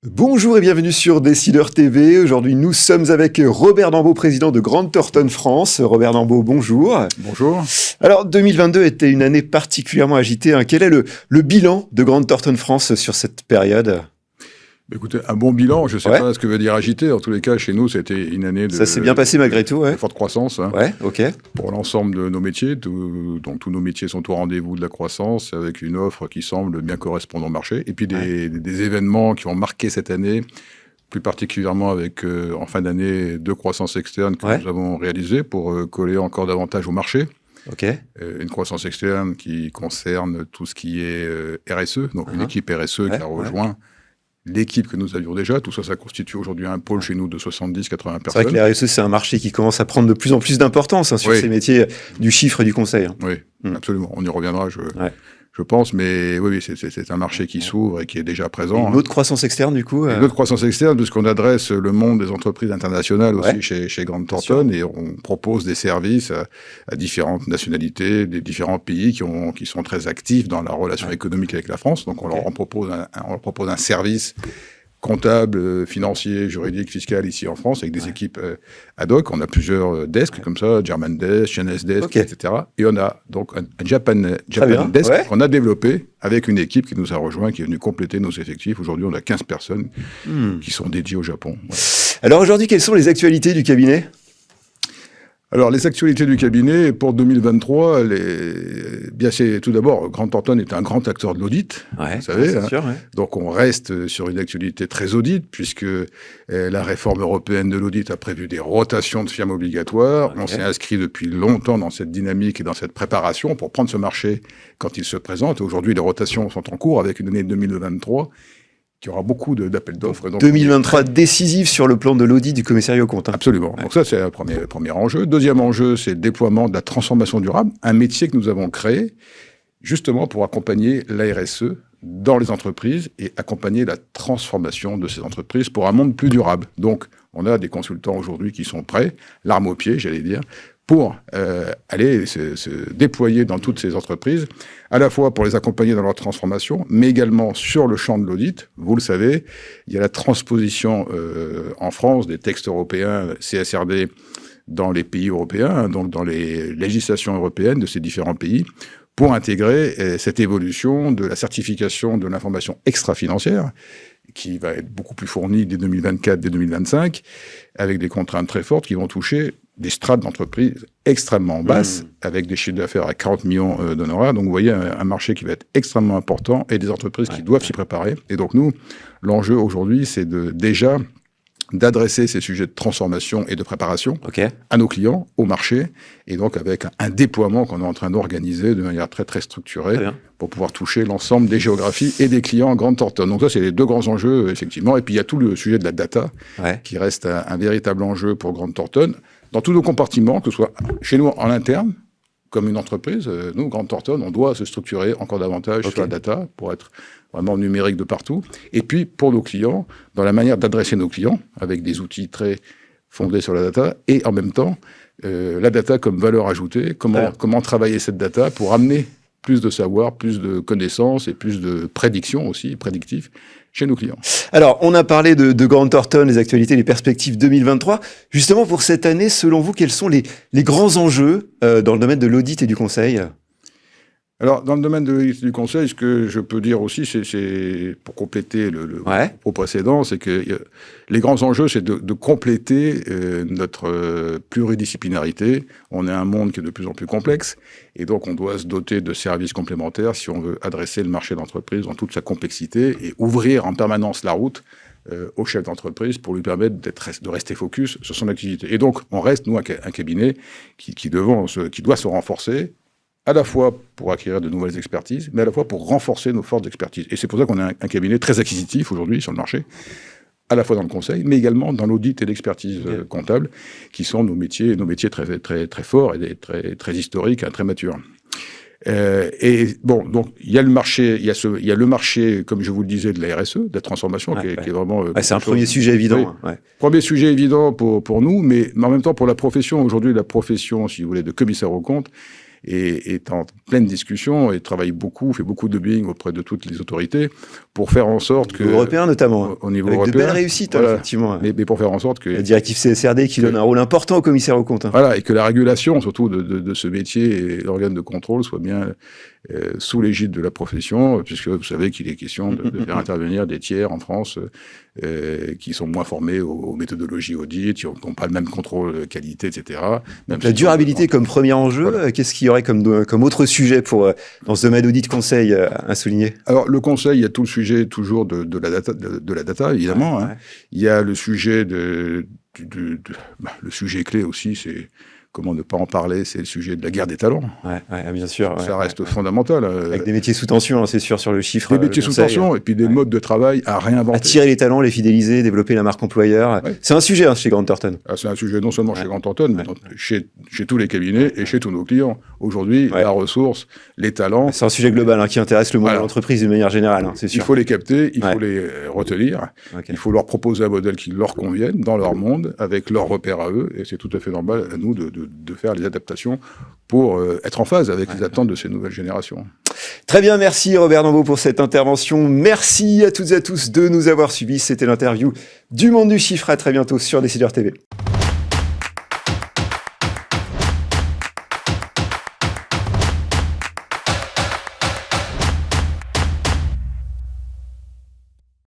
Bonjour et bienvenue sur Décideur TV. Aujourd'hui, nous sommes avec Robert Dambaud, président de Grant Thornton France. Robert Dambaud, bonjour. Bonjour. Alors, 2022 était une année particulièrement agitée. Quel est le bilan de Grant Thornton France sur cette période ? Écoutez, un bon bilan, je ne sais pas ce que veut dire agité. En tous les cas, chez nous, c'était une année de... Ça s'est bien passé malgré tout, de forte croissance. Ouais, ok. Pour l'ensemble de nos métiers. Donc, tous nos métiers sont au rendez-vous de la croissance, avec une offre qui semble bien correspondre au marché. Et puis, des événements qui ont marqué cette année, plus particulièrement avec, en fin d'année, 2 croissances externes que nous avons réalisées pour coller encore davantage au marché. Ok. Une croissance externe qui concerne tout ce qui est RSE, donc une équipe RSE qui a rejoint l'équipe que nous avions déjà. Tout ça, ça constitue aujourd'hui un pôle chez nous de 70-80 personnes. C'est vrai que les RSE, c'est un marché qui commence à prendre de plus en plus d'importance sur ces métiers du chiffre et du conseil. Oui, absolument. On y reviendra, je pense. Mais oui, c'est un marché qui s'ouvre et qui est déjà présent. Une autre croissance externe, du coup Une autre croissance externe, puisqu'on adresse le monde des entreprises internationales aussi chez Grant Thornton. Et on propose des services à différentes nationalités, des différents pays qui sont très actifs dans la relation économique avec la France. Donc, on leur propose un service comptable, financier, juridique, fiscal ici en France, avec des équipes ad hoc. On a plusieurs desks comme ça, German Desk, Chinese Desk, etc. Et on a donc un Japan Desk qu'on a développé avec une équipe qui nous a rejoint, qui est venue compléter nos effectifs. Aujourd'hui, on a 15 personnes qui sont dédiées au Japon. Alors aujourd'hui, quelles sont les actualités du cabinet ? Alors, les actualités du cabinet pour 2023, c'est tout d'abord, Grant Thornton est un grand acteur de l'audit, vous savez. Sûr, Donc, on reste sur une actualité très audit, puisque la réforme européenne de l'audit a prévu des rotations de firmes obligatoires. On s'est inscrit depuis longtemps dans cette dynamique et dans cette préparation pour prendre ce marché quand il se présente. Aujourd'hui, les rotations sont en cours avec une année 2023 qui aura beaucoup d'appels d'offres. 2023 décisif sur le plan de l'audit du commissariat aux comptes. Absolument. Donc ça, c'est le premier enjeu. Deuxième enjeu, c'est le déploiement de la transformation durable, un métier que nous avons créé justement pour accompagner la RSE dans les entreprises et accompagner la transformation de ces entreprises pour un monde plus durable. Donc, on a des consultants aujourd'hui qui sont prêts, l'arme au pied, j'allais dire, pour aller se déployer dans toutes ces entreprises, à la fois pour les accompagner dans leur transformation, mais également sur le champ de l'audit. Vous le savez, il y a la transposition en France des textes européens CSRD dans les pays européens, donc dans les législations européennes de ces différents pays, pour intégrer cette évolution de la certification de l'information extra-financière, qui va être beaucoup plus fournie dès 2024, dès 2025, avec des contraintes très fortes qui vont toucher des strates d'entreprises extrêmement basses, avec des chiffres d'affaires à 40 millions d'honoraires. Donc, vous voyez, un marché qui va être extrêmement important et des entreprises qui doivent s'y préparer. Et donc, nous, l'enjeu aujourd'hui, c'est d'adresser ces sujets de transformation et de préparation à nos clients, au marché, et donc avec un déploiement qu'on est en train d'organiser de manière très, très structurée pour pouvoir toucher l'ensemble des géographies et des clients en Grant Thornton. Donc ça, c'est les deux grands enjeux, effectivement. Et puis, il y a tout le sujet de la data qui reste un véritable enjeu pour Grant Thornton. Dans tous nos compartiments, que ce soit chez nous en interne, comme une entreprise, nous, Grant Thornton, on doit se structurer encore davantage sur la data pour être vraiment numérique de partout. Et puis, pour nos clients, dans la manière d'adresser nos clients, avec des outils très fondés sur la data, et en même temps, la data comme valeur ajoutée, comment travailler cette data pour amener plus de savoir, plus de connaissances et plus de prédictions aussi, prédictifs, chez nos clients. Alors, on a parlé de Grant Thornton, les actualités, les perspectives 2023. Justement, pour cette année, selon vous, quels sont les grands enjeux dans le domaine de l'audit et du conseil ? Alors, dans le domaine de l'audit et du conseil, ce que je peux dire aussi, c'est pour compléter le propos précédent, c'est que les grands enjeux, c'est de compléter notre pluridisciplinarité. On est un monde qui est de plus en plus complexe, et donc on doit se doter de services complémentaires si on veut adresser le marché de l'entreprise dans toute sa complexité et ouvrir en permanence la route au chef d'entreprise pour lui permettre de rester focus sur son activité. Et donc, on reste, nous, un cabinet qui doit se renforcer, à la fois pour acquérir de nouvelles expertises, mais à la fois pour renforcer nos forces d'expertise. Et c'est pour ça qu'on est un cabinet très acquisitif aujourd'hui sur le marché, à la fois dans le conseil, mais également dans l'audit et l'expertise comptable, qui sont nos métiers très, très, très forts et très, très historiques, très matures. Et bon, donc il y a le marché, il y a le marché, comme je vous le disais, de la RSE, de la transformation, qui est vraiment. C'est un premier sujet évident. Premier sujet évident pour nous, mais en même temps pour la profession. Aujourd'hui, la profession, si vous voulez, de commissaire aux comptes est en pleine discussion et travaille beaucoup, fait beaucoup de lobbying auprès de toutes les autorités pour faire en sorte que... Européen notamment, au niveau avec européen, de belles réussites, voilà, effectivement. mais pour faire en sorte que... La directive CSRD qui donne un rôle important au commissaire aux comptes. Voilà, et que la régulation, surtout de ce métier et l'organe de contrôle, soit bien sous l'égide de la profession, puisque vous savez qu'il est question de faire intervenir des tiers en France qui sont moins formés aux méthodologies audit, qui n'ont pas le même contrôle qualité, etc. Donc la durabilité comme premier enjeu, voilà. Qu'est-ce qu'il y aurait comme autre sujet dans ce domaine d'audit conseil à souligner? Alors le conseil, il y a tout le sujet toujours de la data, évidemment. Ouais, hein. Ouais. Il y a le sujet le sujet clé aussi, c'est... Comment ne pas en parler, c'est le sujet de la guerre des talents. Ouais, bien sûr. Ça reste fondamental. Avec des métiers sous tension, hein, c'est sûr, sur le chiffre. Des métiers sous tension, et puis des modes de travail à réinventer. Attirer les talents, les fidéliser, développer la marque employeur. Ouais. C'est un sujet chez Grant Thornton. C'est un sujet non seulement chez Grant Thornton, mais chez tous les cabinets et chez tous nos clients. Aujourd'hui, la ressource, les talents... C'est un sujet global qui intéresse le monde de l'entreprise d'une manière générale, c'est sûr. Il faut les capter, il faut les retenir, il faut leur proposer un modèle qui leur convienne dans leur monde, avec leurs repères à eux, et c'est tout à fait normal à nous de faire les adaptations pour être en phase avec les attentes de ces nouvelles générations. Très bien, merci Robert Dambeau pour cette intervention. Merci à toutes et à tous de nous avoir suivis. C'était l'interview du Monde du Chiffre. À très bientôt sur Décideur TV.